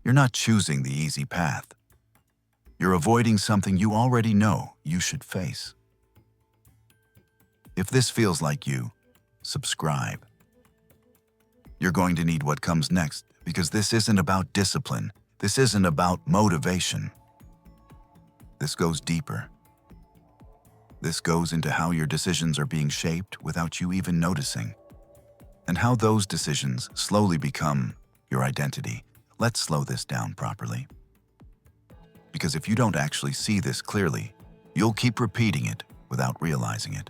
You're not choosing the easy path. You're avoiding something you already know you should face. If this feels like you, subscribe. You're going to need what comes next, because this isn't about discipline. This isn't about motivation. This goes deeper. This goes into how your decisions are being shaped without you even noticing, and how those decisions slowly become your identity. Let's slow this down properly. Because if you don't actually see this clearly, you'll keep repeating it without realizing it.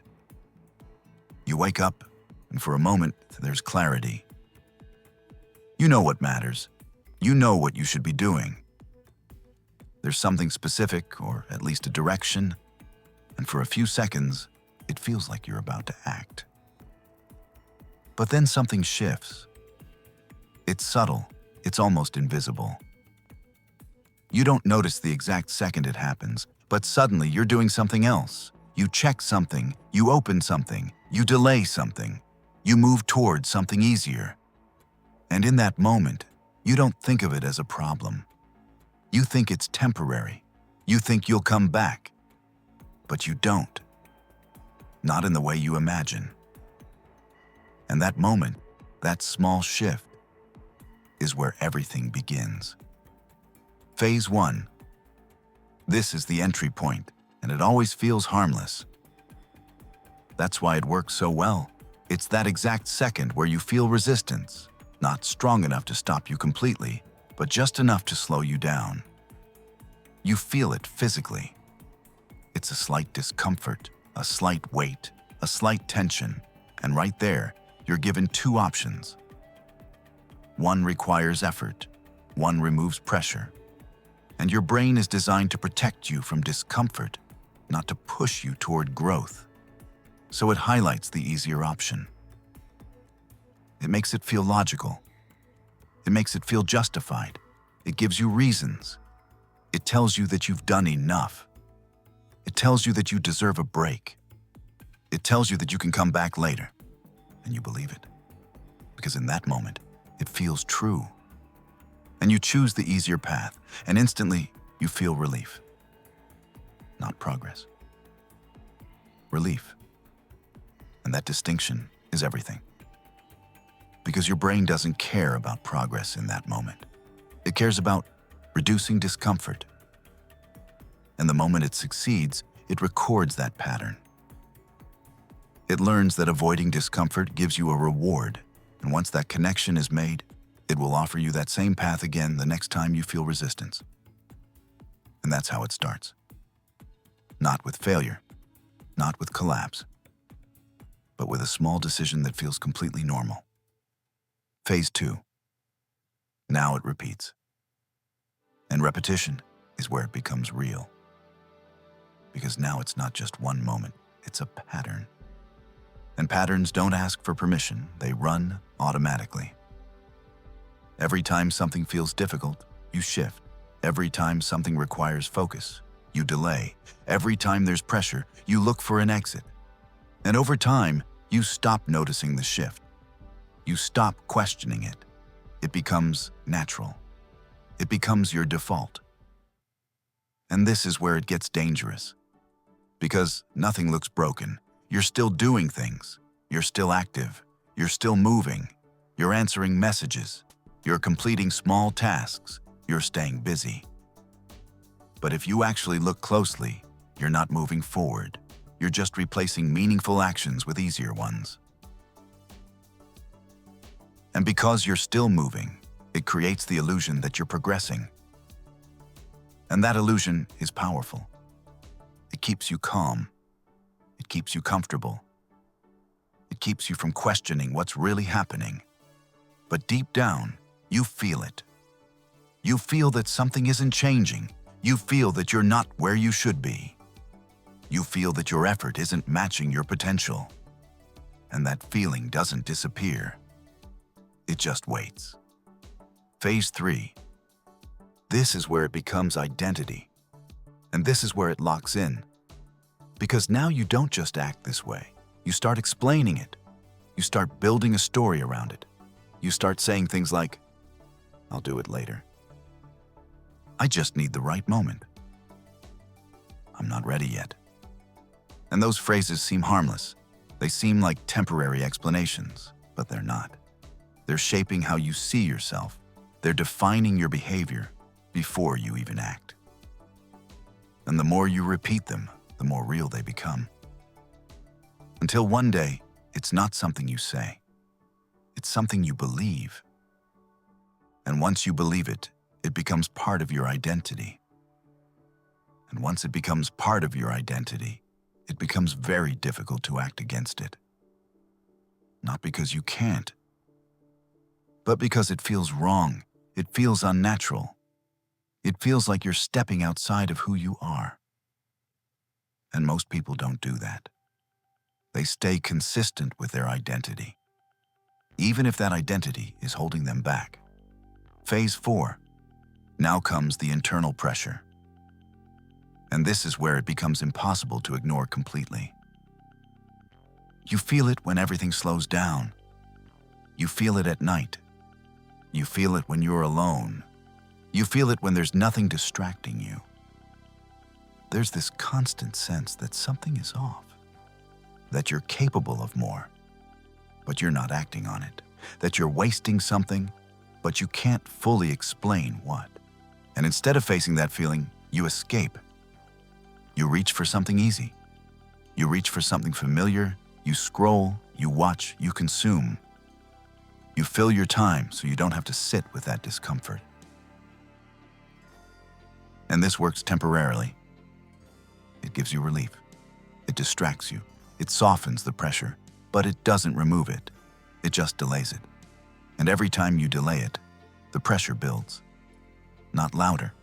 You wake up, and for a moment, there's clarity. You know what matters. You know what you should be doing. There's something specific, or at least a direction, and for a few seconds, it feels like you're about to act. But then something shifts. It's subtle. It's almost invisible. You don't notice the exact second it happens, but suddenly you're doing something else. You check something, you open something, you delay something, you move towards something easier. And in that moment, you don't think of it as a problem. You think it's temporary. You think you'll come back. But you don't. Not in the way you imagine. And that moment, that small shift, is where everything begins. Phase 1. This is the entry point, and it always feels harmless. That's why it works so well. It's that exact second where you feel resistance, not strong enough to stop you completely, but just enough to slow you down. You feel it physically. It's a slight discomfort, a slight weight, a slight tension, and right there, you're given two options. One requires effort, one removes pressure. And your brain is designed to protect you from discomfort, not to push you toward growth. So it highlights the easier option. It makes it feel logical. It makes it feel justified. It gives you reasons. It tells you that you've done enough. It tells you that you deserve a break. It tells you that you can come back later. And you believe it. Because in that moment, it feels true. And you choose the easier path, and instantly you feel relief. Not progress. Relief. And that distinction is everything. Because your brain doesn't care about progress in that moment. It cares about reducing discomfort. And the moment it succeeds, it records that pattern. It learns that avoiding discomfort gives you a reward, and once that connection is made, it will offer you that same path again the next time you feel resistance. And that's how it starts. Not with failure, not with collapse, but with a small decision that feels completely normal. Phase 2. Now it repeats. And repetition is where it becomes real. Because now it's not just one moment, it's a pattern. And patterns don't ask for permission, they run automatically. Every time something feels difficult, you shift. Every time something requires focus, you delay. Every time there's pressure, you look for an exit. And over time, you stop noticing the shift. You stop questioning it. It becomes natural. It becomes your default. And this is where it gets dangerous. Because nothing looks broken. You're still doing things. You're still active. You're still moving. You're answering messages. You're completing small tasks. You're staying busy. But if you actually look closely, you're not moving forward. You're just replacing meaningful actions with easier ones. And because you're still moving, it creates the illusion that you're progressing. And that illusion is powerful. It keeps you calm. It keeps you comfortable. It keeps you from questioning what's really happening. But deep down, you feel it. You feel that something isn't changing. You feel that you're not where you should be. You feel that your effort isn't matching your potential. And that feeling doesn't disappear. It just waits. Phase 3. This is where it becomes identity. And this is where it locks in. Because now you don't just act this way. You start explaining it. You start building a story around it. You start saying things like, "I'll do it later." I just need the right moment. I'm not ready yet. And those phrases seem harmless. They seem like temporary explanations, but they're not. They're shaping how you see yourself. They're defining your behavior before you even act. And the more you repeat them, the more real they become. Until one day, it's not something you say. It's something you believe. And once you believe it, it becomes part of your identity. And once it becomes part of your identity, it becomes very difficult to act against it. Not because you can't, but because it feels wrong. It feels unnatural. It feels like you're stepping outside of who you are. And most people don't do that. They stay consistent with their identity, even if that identity is holding them back. Phase 4. Now comes the internal pressure. And this is where it becomes impossible to ignore completely. You feel it when everything slows down. You feel it at night. You feel it when you're alone. You feel it when there's nothing distracting you. There's this constant sense that something is off, that you're capable of more, but you're not acting on it, that you're wasting something, but you can't fully explain what. And instead of facing that feeling, you escape. You reach for something easy. You reach for something familiar. You scroll, you watch, you consume. You fill your time so you don't have to sit with that discomfort. And this works temporarily. It gives you relief. It distracts you. It softens the pressure, but it doesn't remove it. It just delays it. And every time you delay it, the pressure builds. Not louder,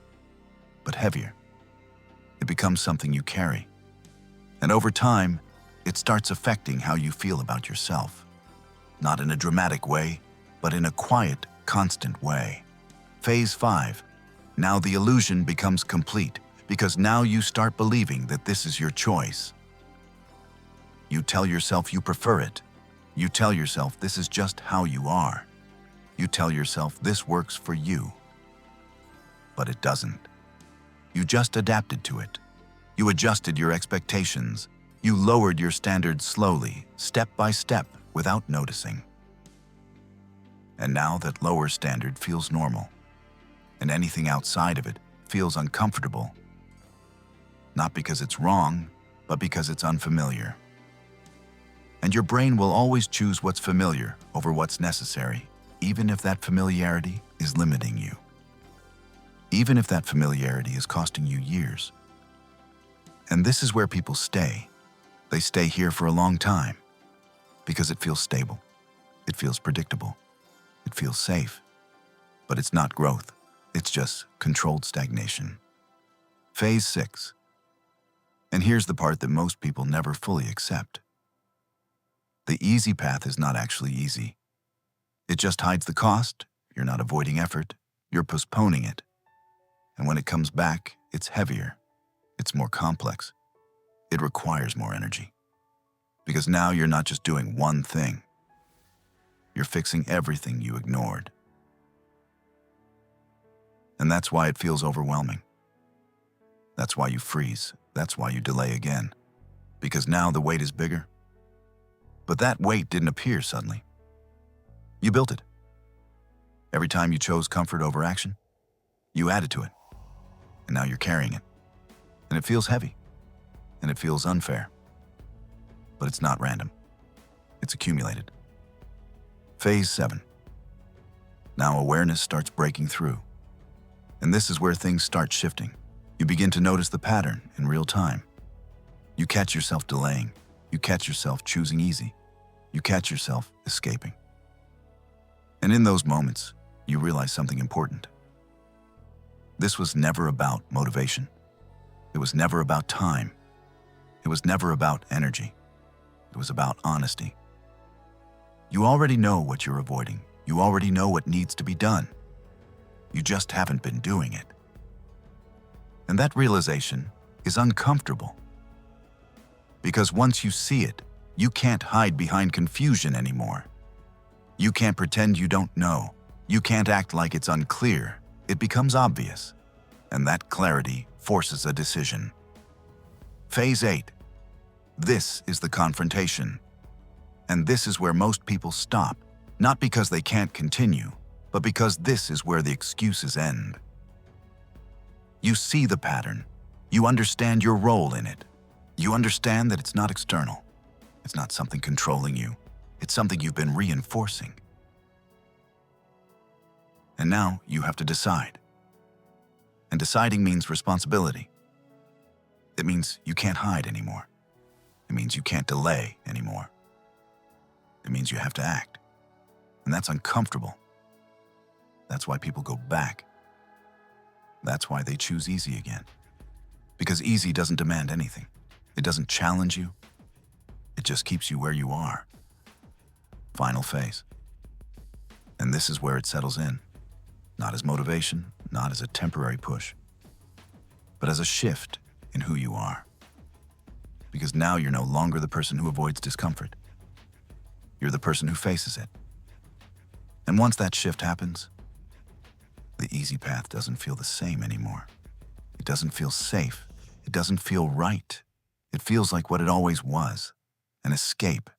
but heavier. It becomes something you carry. And over time, it starts affecting how you feel about yourself. Not in a dramatic way, but in a quiet, constant way. Phase 5. Now the illusion becomes complete, because now you start believing that this is your choice. You tell yourself you prefer it. You tell yourself this is just how you are. You tell yourself this works for you. But it doesn't. You just adapted to it. You adjusted your expectations. You lowered your standards slowly, step by step, without noticing. And now that lower standard feels normal, and anything outside of it feels uncomfortable. Not because it's wrong, but because it's unfamiliar. And your brain will always choose what's familiar over what's necessary, even if that familiarity is limiting you. Even if that familiarity is costing you years. And this is where people stay. They stay here for a long time because it feels stable. It feels predictable. It feels safe. But it's not growth. It's just controlled stagnation. Phase 6. And here's the part that most people never fully accept. The easy path is not actually easy. It just hides the cost. You're not avoiding effort. You're postponing it. And when it comes back, it's heavier. It's more complex. It requires more energy. Because now you're not just doing one thing. You're fixing everything you ignored. And that's why it feels overwhelming. That's why you freeze. That's why you delay again. Because now the weight is bigger. But that weight didn't appear suddenly. You built it. Every time you chose comfort over action, you added to it. And now you're carrying it. And it feels heavy. And it feels unfair. But it's not random. It's accumulated. Phase 7. Now awareness starts breaking through. And this is where things start shifting. You begin to notice the pattern in real time. You catch yourself delaying. You catch yourself choosing easy. You catch yourself escaping. And in those moments, you realize something important. This was never about motivation. It was never about time. It was never about energy. It was about honesty. You already know what you're avoiding. You already know what needs to be done. You just haven't been doing it. And that realization is uncomfortable. Because once you see it, you can't hide behind confusion anymore. You can't pretend you don't know. You can't act like it's unclear. It becomes obvious. And that clarity forces a decision. Phase 8. This is the confrontation. And this is where most people stop, not because they can't continue, but because this is where the excuses end. You see the pattern. You understand your role in it. You understand that it's not external. It's not something controlling you. It's something you've been reinforcing. And now you have to decide. And deciding means responsibility. It means you can't hide anymore. It means you can't delay anymore. It means you have to act. And that's uncomfortable. That's why people go back. That's why they choose easy again. Because easy doesn't demand anything. It doesn't challenge you. It just keeps you where you are. Final phase. And this is where it settles in. Not as motivation, not as a temporary push, but as a shift in who you are. Because now you're no longer the person who avoids discomfort. You're the person who faces it. And once that shift happens, the easy path doesn't feel the same anymore. It doesn't feel safe. It doesn't feel right. It feels like what it always was, an escape.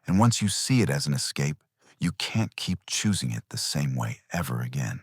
And once you see it as an escape, you can't keep choosing it the same way ever again.